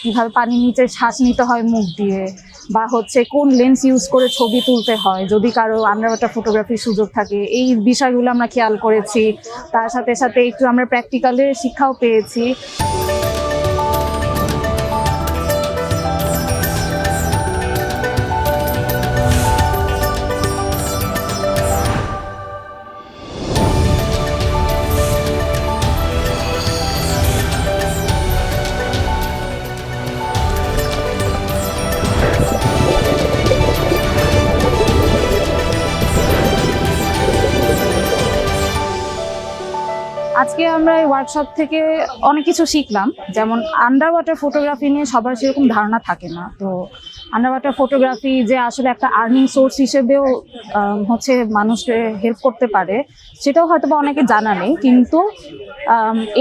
কিভাবে পানির নিচে শ্বাস নিতে হয় মুখ দিয়ে, বা হচ্ছে কোন লেন্স ইউজ করে ছবি তুলতে হয় যদি কারো আন্ডার ওয়াটার ফটোগ্রাফির সুযোগ থাকে, এই বিষয়গুলো আমরা খেয়াল করেছি। তার সাথে সাথে একটু আমরা প্র্যাকটিক্যালের শিক্ষাও পেয়েছি। আজকে আমরা এই ওয়ার্কশপ থেকে অনেক কিছু শিখলাম। যেমন আন্ডার ওয়াটার ফটোগ্রাফি নিয়ে সবার সেরকম ধারণা থাকে না। তো আন্ডার ওয়াটার ফটোগ্রাফি যে আসলে একটা আর্নিং সোর্স হিসেবেও হচ্ছে মানুষকে হেল্প করতে পারে, সেটাও হয়তো বা অনেকে জানা নেই। কিন্তু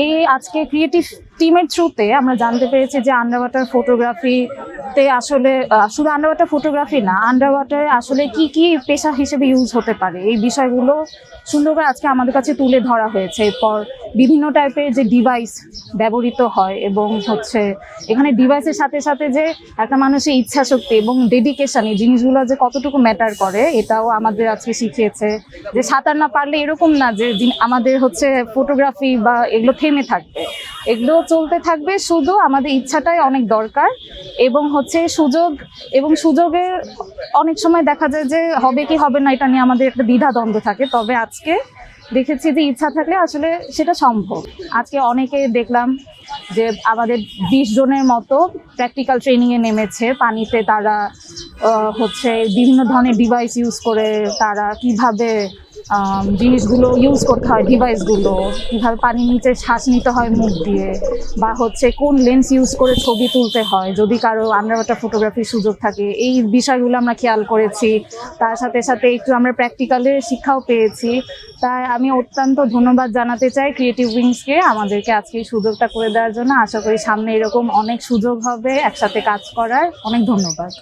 এই আজকে ক্রিয়েটিভ টিমের থ্রুতে আমরা জানতে পেরেছি যে আন্ডার ওয়াটার ফটোগ্রাফিতে আসলে শুধু আন্ডার ওয়াটার ফটোগ্রাফি না, আন্ডার ওয়াটারে আসলে কি কি পেশা হিসেবে ইউজ হতে পারে, এই বিষয়গুলো সুন্দর করে আজকে আমাদের কাছে তুলে ধরা হয়েছে। এরপর বিভিন্ন টাইপের যে ডিভাইস ব্যবহৃত হয় এবং হচ্ছে এখানে ডিভাইসের সাথে সাথে যে একটা মানুষের ইচ্ছা শক্তি এবং ডেডিকেশন, এই জিনিসগুলো যে কতটুকু ম্যাটার করে, এটাও আমাদের আজকে শিখিয়েছে। যে সাঁতার না পারলে এরকম না যে আমাদের হচ্ছে ফটোগ্রাফি বা এগুলো থেমে থাকবে, এগুলো চলতে থাকবে, শুধু আমাদের ইচ্ছাটাই অনেক দরকার। এবং হচ্ছে সুযোগের অনেক সময় দেখা যায় যে হবে কি হবে না এটা নিয়ে আমাদের একটা দ্বিধাদ্বন্দ্ব থাকে। তবে আজকে দেখেছি যে ইচ্ছা থাকলে আসলে সেটা সম্ভব। আজকে অনেকে দেখলাম যে আমাদের 20 জনের মতো প্র্যাকটিক্যাল ট্রেনিংয়ে নেমেছে পানিতে। তারা হচ্ছে বিভিন্ন ধরনের ডিভাইস ইউজ করে তারা কিভাবে জিনিসগুলো ইউজ করতে হয়, ডিভাইসগুলো কীভাবে পানির নিচে শ্বাস নিতে হয় মুখ দিয়ে, বা হচ্ছে কোন লেন্স ইউজ করে ছবি তুলতে হয় যদি কারো আন্ডার ওয়াটার ফটোগ্রাফির সুযোগ থাকে, এই বিষয়গুলো আমরা খেয়াল করেছি। তার সাথে সাথে একটু আমরা প্র্যাকটিক্যালের শিক্ষাও পেয়েছি। তাই আমি অত্যন্ত ধন্যবাদ জানাতে চাই ক্রিয়েটিভ উইংসকে আমাদেরকে আজকে এই সুযোগটা করে দেওয়ার জন্য। আশা করি সামনে এরকম অনেক সুযোগ হবে একসাথে কাজ করার। অনেক ধন্যবাদ।